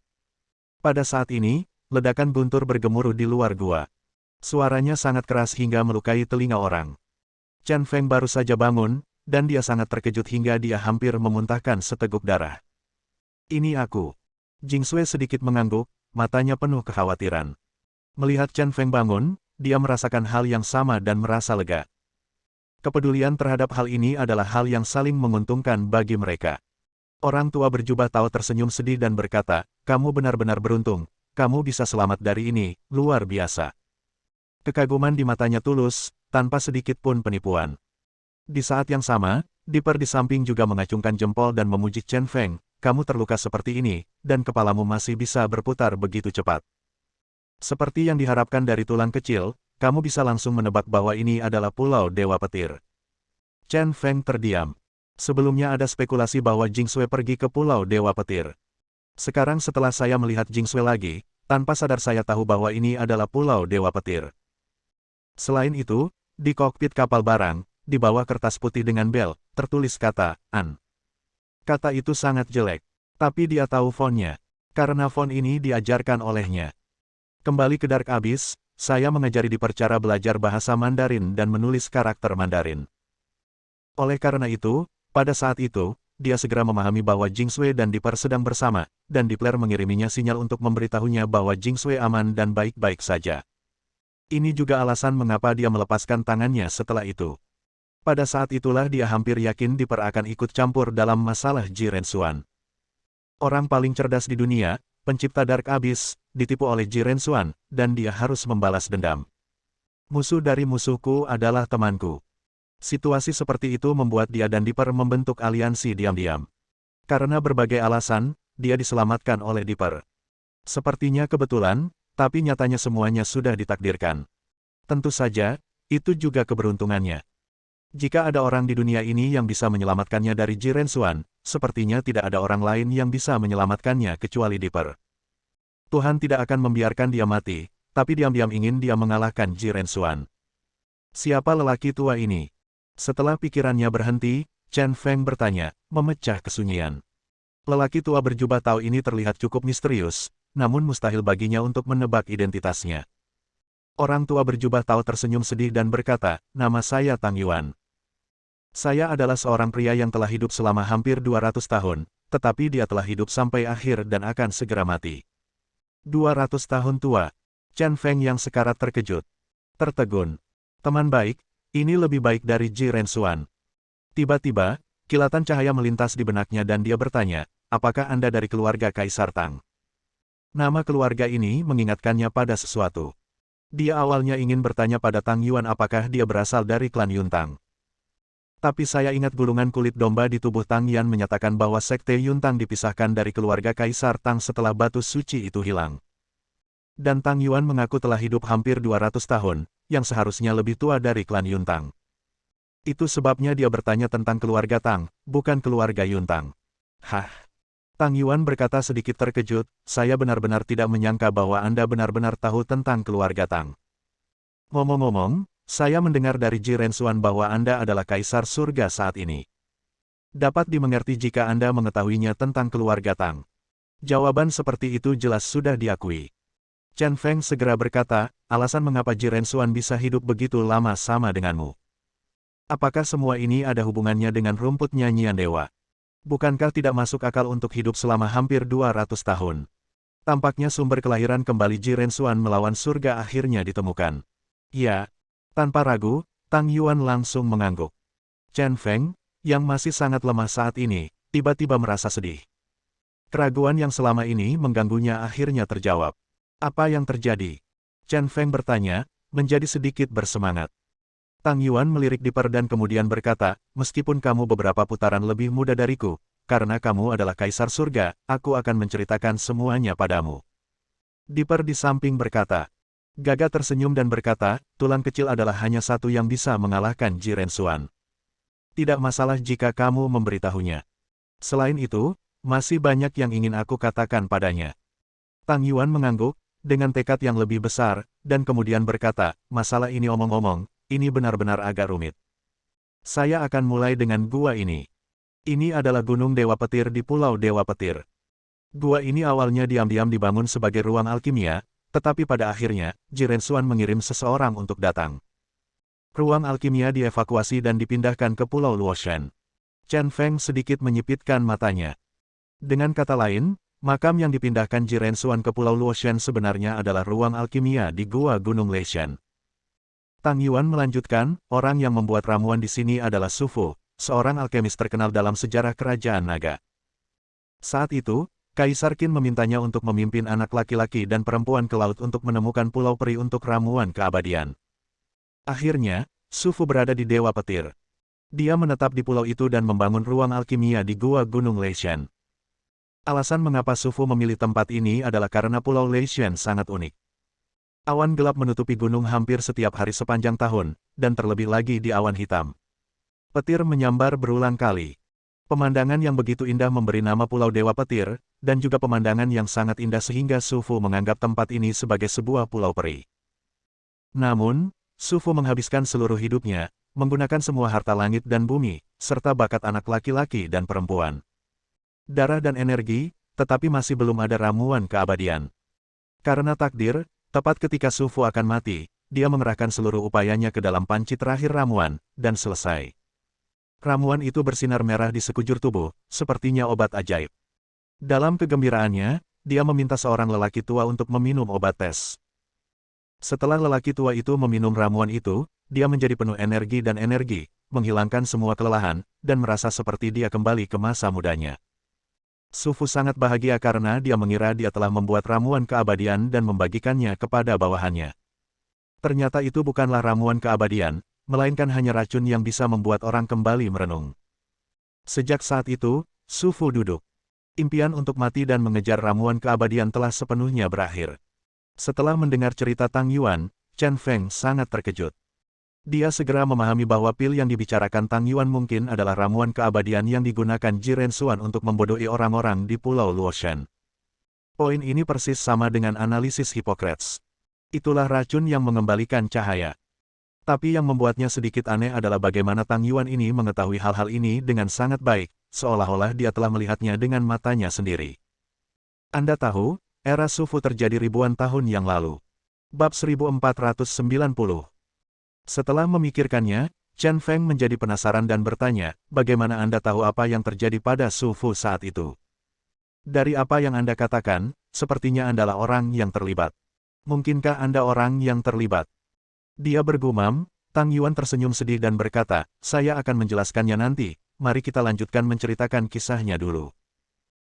Pada saat ini, ledakan guntur bergemuruh di luar gua. Suaranya sangat keras hingga melukai telinga orang. Chen Feng baru saja bangun, dan dia sangat terkejut hingga dia hampir memuntahkan seteguk darah. "Ini aku." Jing Sui sedikit mengangguk, matanya penuh kekhawatiran. Melihat Chen Feng bangun, dia merasakan hal yang sama dan merasa lega. Kepedulian terhadap hal ini adalah hal yang saling menguntungkan bagi mereka. Orang tua berjubah tau tersenyum sedih dan berkata, "Kamu benar-benar beruntung, kamu bisa selamat dari ini, luar biasa." Kekaguman di matanya tulus, tanpa sedikit pun penipuan. Di saat yang sama, Dipper di samping juga mengacungkan jempol dan memuji Chen Feng, "Kamu terluka seperti ini, dan kepalamu masih bisa berputar begitu cepat. Seperti yang diharapkan dari tulang kecil, kamu bisa langsung menebak bahwa ini adalah Pulau Dewa Petir." Chen Feng terdiam. Sebelumnya ada spekulasi bahwa Jing Sui pergi ke Pulau Dewa Petir. Sekarang setelah saya melihat Jing Sui lagi, tanpa sadar saya tahu bahwa ini adalah Pulau Dewa Petir. Selain itu, di kokpit kapal barang, di bawah kertas putih dengan bel, tertulis kata, "An." Kata itu sangat jelek. Tapi dia tahu fontnya. Karena font ini diajarkan olehnya. Kembali ke Dark Abyss, saya mengajari Dipper cara belajar bahasa Mandarin dan menulis karakter Mandarin. Oleh karena itu, pada saat itu, dia segera memahami bahwa Jing Sui dan Dipper sedang bersama, dan Dipler mengiriminya sinyal untuk memberitahunya bahwa Jing Sui aman dan baik-baik saja. Ini juga alasan mengapa dia melepaskan tangannya setelah itu. Pada saat itulah dia hampir yakin Dipper akan ikut campur dalam masalah Ji Rensuan. Orang paling cerdas di dunia, pencipta Dark Abyss, ditipu oleh Ji Rensuan, dan dia harus membalas dendam. Musuh dari musuhku adalah temanku. Situasi seperti itu membuat dia dan Dipper membentuk aliansi diam-diam. Karena berbagai alasan, dia diselamatkan oleh Dipper. Sepertinya kebetulan, tapi nyatanya semuanya sudah ditakdirkan. Tentu saja, itu juga keberuntungannya. Jika ada orang di dunia ini yang bisa menyelamatkannya dari Ji Rensuan, sepertinya tidak ada orang lain yang bisa menyelamatkannya kecuali Dipper. Tuhan tidak akan membiarkan dia mati, tapi diam-diam ingin dia mengalahkan Ji Rensuan. Siapa lelaki tua ini? Setelah pikirannya berhenti, Chen Feng bertanya, memecah kesunyian. Lelaki tua berjubah Tao ini terlihat cukup misterius, namun mustahil baginya untuk menebak identitasnya. Orang tua berjubah Tao tersenyum sedih dan berkata, nama saya Tang Yuan. Saya adalah seorang pria yang telah hidup selama hampir 200 tahun, tetapi dia telah hidup sampai akhir dan akan segera mati. 200 tahun tua. Chen Feng yang sekarat terkejut. Tertegun. Teman baik, ini lebih baik dari Ji Rensuan. Tiba-tiba, kilatan cahaya melintas di benaknya dan dia bertanya, apakah Anda dari keluarga Kaisar Tang? Nama keluarga ini mengingatkannya pada sesuatu. Dia awalnya ingin bertanya pada Tang Yuan apakah dia berasal dari klan Yuntang. Tapi saya ingat gulungan kulit domba di tubuh Tang Yan menyatakan bahwa sekte Yuntang dipisahkan dari keluarga Kaisar Tang setelah batu suci itu hilang. Dan Tang Yuan mengaku telah hidup hampir 200 tahun, yang seharusnya lebih tua dari klan Yuntang. Itu sebabnya dia bertanya tentang keluarga Tang, bukan keluarga Yuntang. Hah? Tang Yuan berkata sedikit terkejut, saya benar-benar tidak menyangka bahwa Anda benar-benar tahu tentang keluarga Tang. Ngomong-ngomong, saya mendengar dari Ji Rensuan bahwa Anda adalah Kaisar Surga saat ini. Dapat dimengerti jika Anda mengetahuinya tentang keluarga Tang. Jawaban seperti itu jelas sudah diakui. Chen Feng segera berkata, alasan mengapa Ji Rensuan bisa hidup begitu lama sama denganmu. Apakah semua ini ada hubungannya dengan rumput nyanyian dewa? Bukankah tidak masuk akal untuk hidup selama hampir 200 tahun? Tampaknya sumber kelahiran kembali Ji Rensuan melawan surga akhirnya ditemukan. Ya, tanpa ragu, Tang Yuan langsung mengangguk. Chen Feng, yang masih sangat lemah saat ini, tiba-tiba merasa sedih. Keraguan yang selama ini mengganggunya akhirnya terjawab. Apa yang terjadi? Chen Feng bertanya, menjadi sedikit bersemangat. Tang Yuan melirik Dipper dan kemudian berkata, meskipun kamu beberapa putaran lebih muda dariku, karena kamu adalah Kaisar Surga, aku akan menceritakan semuanya padamu. Dipper di samping berkata. Gaga tersenyum dan berkata, tulang kecil adalah hanya satu yang bisa mengalahkan Ji Rensuan. Tidak masalah jika kamu memberitahunya. Selain itu, masih banyak yang ingin aku katakan padanya. Tang Yuan mengangguk, dengan tekad yang lebih besar, dan kemudian berkata, masalah ini omong-omong, ini benar-benar agak rumit. Saya akan mulai dengan gua ini. Ini adalah Gunung Dewa Petir di Pulau Dewa Petir. Gua ini awalnya diam-diam dibangun sebagai ruang alkimia, tetapi pada akhirnya, Ji Rensuan mengirim seseorang untuk datang. Ruang alkimia dievakuasi dan dipindahkan ke Pulau Luoshan. Chen Feng sedikit menyipitkan matanya. Dengan kata lain, makam yang dipindahkan Ji Rensuan ke Pulau Luoshan sebenarnya adalah ruang alkimia di Gua Gunung Leishan. Tang Yuan melanjutkan, orang yang membuat ramuan di sini adalah Su Fu, seorang alkemis terkenal dalam sejarah kerajaan naga. Saat itu, Kaisar Qin memintanya untuk memimpin anak laki-laki dan perempuan ke laut untuk menemukan pulau peri untuk ramuan keabadian. Akhirnya, Su Fu berada di Dewa Petir. Dia menetap di pulau itu dan membangun ruang alkimia di Gua Gunung Leishan. Alasan mengapa Su Fu memilih tempat ini adalah karena Pulau Leishan sangat unik. Awan gelap menutupi gunung hampir setiap hari sepanjang tahun, dan terlebih lagi di awan hitam. Petir menyambar berulang kali. Pemandangan yang begitu indah memberi nama Pulau Dewa Petir, dan juga pemandangan yang sangat indah sehingga Su Fu menganggap tempat ini sebagai sebuah pulau peri. Namun, Su Fu menghabiskan seluruh hidupnya, menggunakan semua harta langit dan bumi, serta bakat anak laki-laki dan perempuan. Darah dan energi, tetapi masih belum ada ramuan keabadian. Karena takdir, tepat ketika Su Fu akan mati, dia mengerahkan seluruh upayanya ke dalam panci terakhir ramuan, dan selesai. Ramuan itu bersinar merah di sekujur tubuh, sepertinya obat ajaib. Dalam kegembiraannya, dia meminta seorang lelaki tua untuk meminum obat tes. Setelah lelaki tua itu meminum ramuan itu, dia menjadi penuh energi dan energi, menghilangkan semua kelelahan, dan merasa seperti dia kembali ke masa mudanya. Su Fu sangat bahagia karena dia mengira dia telah membuat ramuan keabadian dan membagikannya kepada bawahannya. Ternyata itu bukanlah ramuan keabadian, melainkan hanya racun yang bisa membuat orang kembali merenung. Sejak saat itu, Su Fu duduk. Impian untuk mati dan mengejar ramuan keabadian telah sepenuhnya berakhir. Setelah mendengar cerita Tang Yuan, Chen Feng sangat terkejut. Dia segera memahami bahwa pil yang dibicarakan Tang Yuan mungkin adalah ramuan keabadian yang digunakan Jiren Xuan untuk membodohi orang-orang di Pulau Luoshan. Poin ini persis sama dengan analisis Hippocrates. Itulah racun yang mengembalikan cahaya. Tapi yang membuatnya sedikit aneh adalah bagaimana Tang Yuan ini mengetahui hal-hal ini dengan sangat baik, seolah-olah dia telah melihatnya dengan matanya sendiri. Anda tahu, era Su Fu terjadi ribuan tahun yang lalu. Bab 1490. Setelah memikirkannya, Chen Feng menjadi penasaran dan bertanya, bagaimana Anda tahu apa yang terjadi pada Su Fu saat itu? Dari apa yang Anda katakan, sepertinya Andalah orang yang terlibat. Mungkinkah Anda orang yang terlibat? Dia bergumam. Tang Yuan tersenyum sedih dan berkata, saya akan menjelaskannya nanti, mari kita lanjutkan menceritakan kisahnya dulu.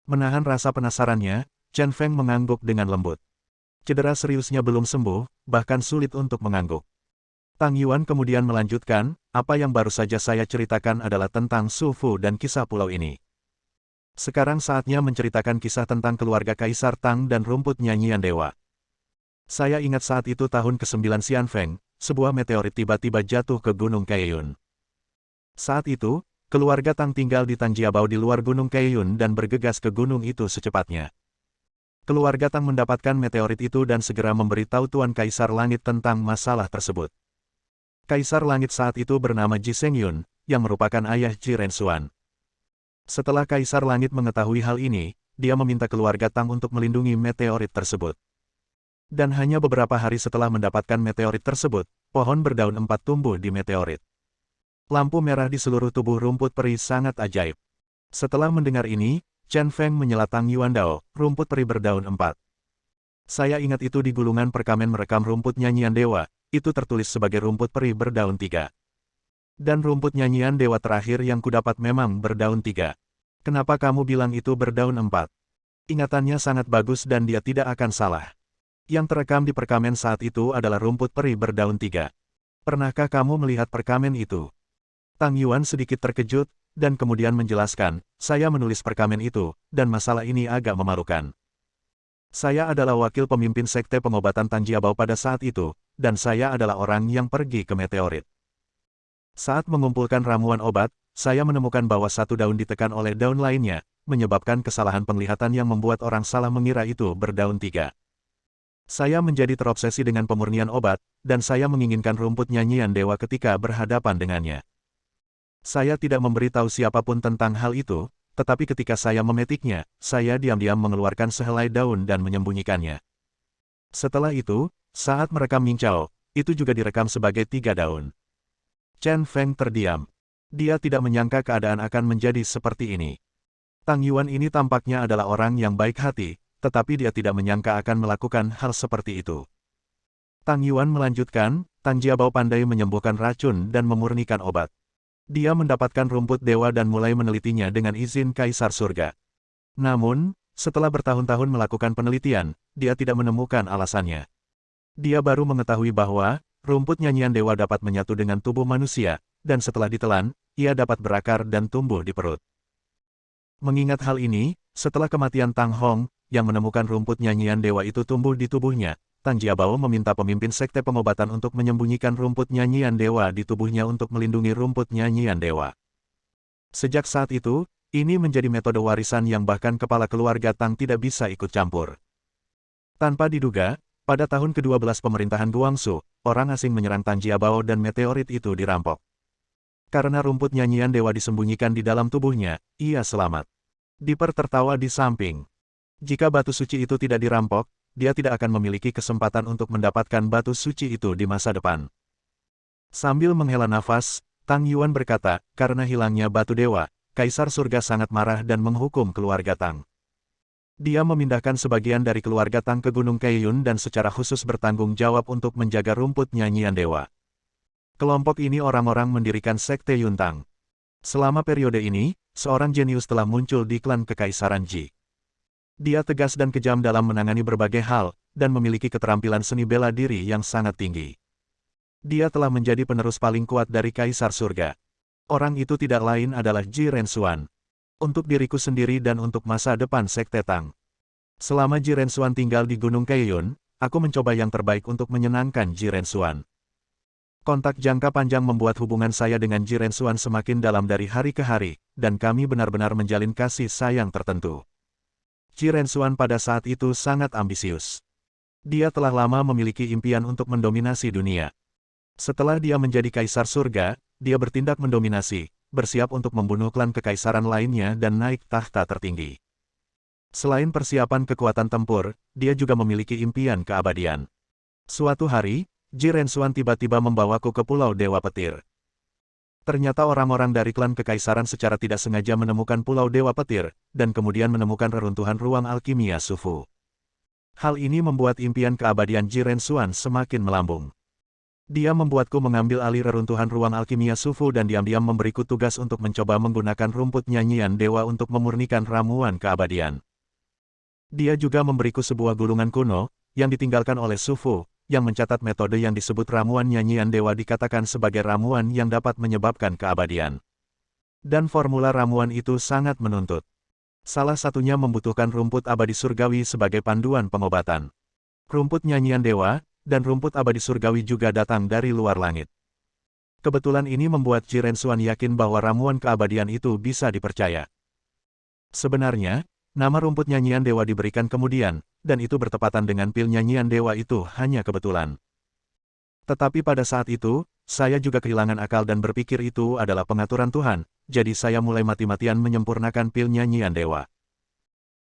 Menahan rasa penasarannya, Chen Feng mengangguk dengan lembut. Cedera seriusnya belum sembuh, bahkan sulit untuk mengangguk. Tang Yuan kemudian melanjutkan, apa yang baru saja saya ceritakan adalah tentang Su Fu dan kisah pulau ini. Sekarang saatnya menceritakan kisah tentang keluarga Kaisar Tang dan rumput nyanyian dewa. Saya ingat saat itu tahun ke-9 Xian Feng, sebuah meteorit tiba-tiba jatuh ke Gunung Kaiyun. Saat itu, keluarga Tang tinggal di Tanjiabao di luar Gunung Kaiyun dan bergegas ke gunung itu secepatnya. Keluarga Tang mendapatkan meteorit itu dan segera memberitahu Tuan Kaisar Langit tentang masalah tersebut. Kaisar Langit saat itu bernama Ji Sengyun, yang merupakan ayah Jiren Xuan. Setelah Kaisar Langit mengetahui hal ini, dia meminta keluarga Tang untuk melindungi meteorit tersebut. Dan hanya beberapa hari setelah mendapatkan meteorit tersebut, pohon berdaun 4 tumbuh di meteorit. Lampu merah di seluruh tubuh rumput peri sangat ajaib. Setelah mendengar ini, Chen Feng menyela Tang Yuan Dao, rumput peri berdaun 4. Saya ingat itu di gulungan perkamen merekam rumput nyanyian dewa, itu tertulis sebagai rumput peri berdaun 3. Dan rumput nyanyian dewa terakhir yang kudapat memang berdaun 3. Kenapa kamu bilang itu berdaun 4? Ingatannya sangat bagus dan dia tidak akan salah. Yang terekam di perkamen saat itu adalah rumput peri berdaun 3. Pernahkah kamu melihat perkamen itu? Tang Yuan sedikit terkejut, dan kemudian menjelaskan, saya menulis perkamen itu, dan masalah ini agak memalukan. Saya adalah wakil pemimpin sekte pengobatan Tanjiabao pada saat itu, dan saya adalah orang yang pergi ke meteorit. Saat mengumpulkan ramuan obat, saya menemukan bahwa satu daun ditekan oleh daun lainnya, menyebabkan kesalahan penglihatan yang membuat orang salah mengira itu berdaun 3. Saya menjadi terobsesi dengan pemurnian obat, dan saya menginginkan rumput nyanyian dewa ketika berhadapan dengannya. Saya tidak memberitahu siapapun tentang hal itu, tetapi ketika saya memetiknya, saya diam-diam mengeluarkan sehelai daun dan menyembunyikannya. Setelah itu, saat merekam Ming Chao, itu juga direkam sebagai 3 daun. Chen Feng terdiam. Dia tidak menyangka keadaan akan menjadi seperti ini. Tang Yuan ini tampaknya adalah orang yang baik hati, tetapi dia tidak menyangka akan melakukan hal seperti itu. Tang Yuan melanjutkan, Tanjiabao pandai menyembuhkan racun dan memurnikan obat. Dia mendapatkan rumput dewa dan mulai menelitinya dengan izin Kaisar Surga. Namun, setelah bertahun-tahun melakukan penelitian, dia tidak menemukan alasannya. Dia baru mengetahui bahwa, rumput nyanyian dewa dapat menyatu dengan tubuh manusia, dan setelah ditelan, ia dapat berakar dan tumbuh di perut. Mengingat hal ini, setelah kematian Tang Hong, yang menemukan rumput nyanyian dewa itu tumbuh di tubuhnya, Tanjiabao meminta pemimpin sekte pengobatan untuk menyembunyikan rumput nyanyian dewa di tubuhnya untuk melindungi rumput nyanyian dewa. Sejak saat itu, ini menjadi metode warisan yang bahkan kepala keluarga Tang tidak bisa ikut campur. Tanpa diduga, pada tahun ke-12 pemerintahan Guangxu, orang asing menyerang Tanjiabao dan meteorit itu dirampok. Karena rumput nyanyian dewa disembunyikan di dalam tubuhnya, ia selamat. Dipper tertawa di samping. Jika batu suci itu tidak dirampok, dia tidak akan memiliki kesempatan untuk mendapatkan batu suci itu di masa depan. Sambil menghela nafas, Tang Yuan berkata, karena hilangnya batu dewa, Kaisar Surga sangat marah dan menghukum keluarga Tang. Dia memindahkan sebagian dari keluarga Tang ke Gunung Kaiyun dan secara khusus bertanggung jawab untuk menjaga rumput nyanyian dewa. Kelompok ini orang-orang mendirikan Sekte Yuntang. Selama periode ini, seorang jenius telah muncul di klan Kekaisaran Ji. Dia tegas dan kejam dalam menangani berbagai hal, dan memiliki keterampilan seni bela diri yang sangat tinggi. Dia telah menjadi penerus paling kuat dari Kaisar Surga. Orang itu tidak lain adalah Ji Rensuan. Untuk diriku sendiri dan untuk masa depan Sekte Tang. Selama Ji Rensuan tinggal di Gunung Kaiyun, aku mencoba yang terbaik untuk menyenangkan Ji Rensuan. Kontak jangka panjang membuat hubungan saya dengan Ji Rensuan semakin dalam dari hari ke hari, dan kami benar-benar menjalin kasih sayang tertentu. Ji Rensuan pada saat itu sangat ambisius. Dia telah lama memiliki impian untuk mendominasi dunia. Setelah dia menjadi Kaisar Surga, dia bertindak mendominasi, bersiap untuk membunuh klan kekaisaran lainnya dan naik tahta tertinggi. Selain persiapan kekuatan tempur, dia juga memiliki impian keabadian. Suatu hari, Ji Rensuan tiba-tiba membawaku ke Pulau Dewa Petir. Ternyata orang-orang dari klan kekaisaran secara tidak sengaja menemukan Pulau Dewa Petir, dan kemudian menemukan reruntuhan ruang alkimia Sufu. Hal ini membuat impian keabadian Ji Rensuan semakin melambung. Dia membuatku mengambil alih reruntuhan ruang alkimia Sufu dan diam-diam memberiku tugas untuk mencoba menggunakan rumput nyanyian dewa untuk memurnikan ramuan keabadian. Dia juga memberiku sebuah gulungan kuno, yang ditinggalkan oleh Sufu, yang mencatat metode yang disebut ramuan nyanyian dewa dikatakan sebagai ramuan yang dapat menyebabkan keabadian. Dan formula ramuan itu sangat menuntut. Salah satunya membutuhkan rumput abadi surgawi sebagai panduan pengobatan. Rumput nyanyian dewa, dan rumput abadi surgawi juga datang dari luar langit. Kebetulan ini membuat Ji Rensuan yakin bahwa ramuan keabadian itu bisa dipercaya. Sebenarnya, nama rumput nyanyian dewa diberikan kemudian, dan itu bertepatan dengan pil nyanyian dewa itu hanya kebetulan. Tetapi pada saat itu, saya juga kehilangan akal dan berpikir itu adalah pengaturan Tuhan, jadi saya mulai mati-matian menyempurnakan pil nyanyian dewa.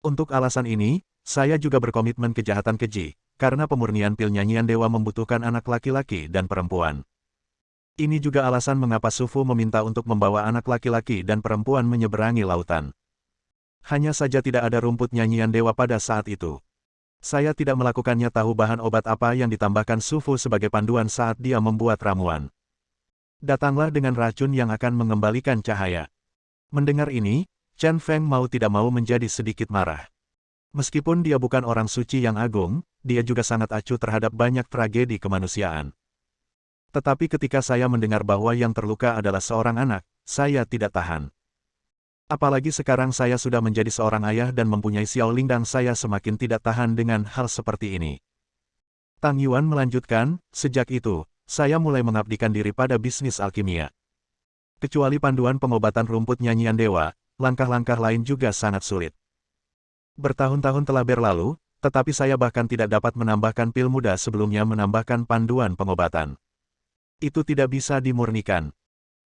Untuk alasan ini, saya juga berkomitmen kejahatan keji, karena pemurnian pil nyanyian dewa membutuhkan anak laki-laki dan perempuan. Ini juga alasan mengapa Sufu meminta untuk membawa anak laki-laki dan perempuan menyeberangi lautan. Hanya saja tidak ada rumput nyanyian dewa pada saat itu. Saya tidak melakukannya tahu bahan obat apa yang ditambahkan Sufu sebagai panduan saat dia membuat ramuan. Datanglah dengan racun yang akan mengembalikan cahaya. Mendengar ini, Chen Feng mau tidak mau menjadi sedikit marah. Meskipun dia bukan orang suci yang agung, dia juga sangat acuh terhadap banyak tragedi kemanusiaan. Tetapi ketika saya mendengar bahwa yang terluka adalah seorang anak, saya tidak tahan. Apalagi sekarang saya sudah menjadi seorang ayah dan mempunyai Xiao Lingdang, saya semakin tidak tahan dengan hal seperti ini. Tang Yuan melanjutkan, sejak itu, saya mulai mengabdikan diri pada bisnis alkimia. Kecuali panduan pengobatan rumput nyanyian dewa, langkah-langkah lain juga sangat sulit. Bertahun-tahun telah berlalu, tetapi saya bahkan tidak dapat menambahkan pil muda sebelumnya menambahkan panduan pengobatan. Itu tidak bisa dimurnikan.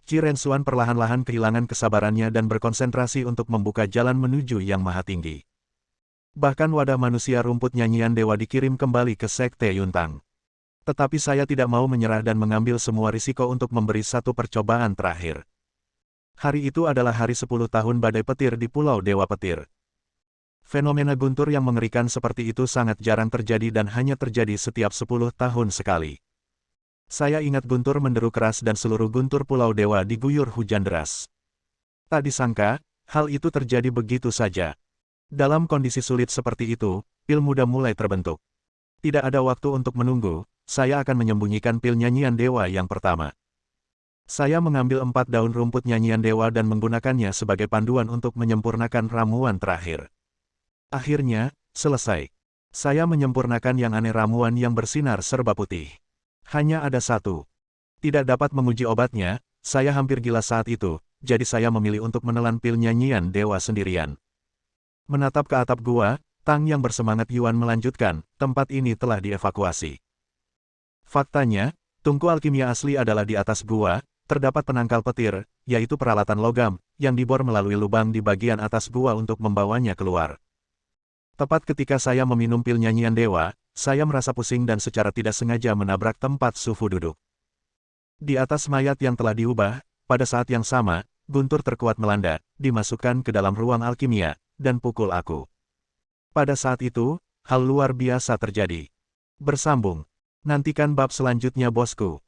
Ji Rensuan perlahan-lahan kehilangan kesabarannya dan berkonsentrasi untuk membuka jalan menuju yang maha tinggi. Bahkan wadah manusia rumput nyanyian dewa dikirim kembali ke Sekte Yuntang. Tetapi saya tidak mau menyerah dan mengambil semua risiko untuk memberi satu percobaan terakhir. Hari itu adalah hari 10 tahun badai petir di Pulau Dewa Petir. Fenomena guntur yang mengerikan seperti itu sangat jarang terjadi dan hanya terjadi setiap 10 tahun sekali. Saya ingat guntur menderu keras dan seluruh guntur Pulau Dewa diguyur hujan deras. Tak disangka, hal itu terjadi begitu saja. Dalam kondisi sulit seperti itu, pil muda mulai terbentuk. Tidak ada waktu untuk menunggu, saya akan menyembunyikan pil nyanyian dewa yang pertama. Saya mengambil 4 daun rumput nyanyian dewa dan menggunakannya sebagai panduan untuk menyempurnakan ramuan terakhir. Akhirnya, selesai. Saya menyempurnakan yang aneh ramuan yang bersinar serba putih. Hanya ada satu. Tidak dapat menguji obatnya, saya hampir gila saat itu, jadi saya memilih untuk menelan pil nyanyian dewa sendirian. Menatap ke atap gua, Tang yang bersemangat Yuan melanjutkan, tempat ini telah dievakuasi. Faktanya, tungku alkimia asli adalah di atas gua, terdapat penangkal petir, yaitu peralatan logam, yang dibor melalui lubang di bagian atas gua untuk membawanya keluar. Tepat ketika saya meminum pil nyanyian dewa, saya merasa pusing dan secara tidak sengaja menabrak tempat Sufu duduk. Di atas mayat yang telah diubah, Pada saat yang sama, guntur terkuat melanda, dimasukkan ke dalam ruang alkimia, dan pukul aku. Pada saat itu, hal luar biasa terjadi. Bersambung. Nantikan bab selanjutnya bosku.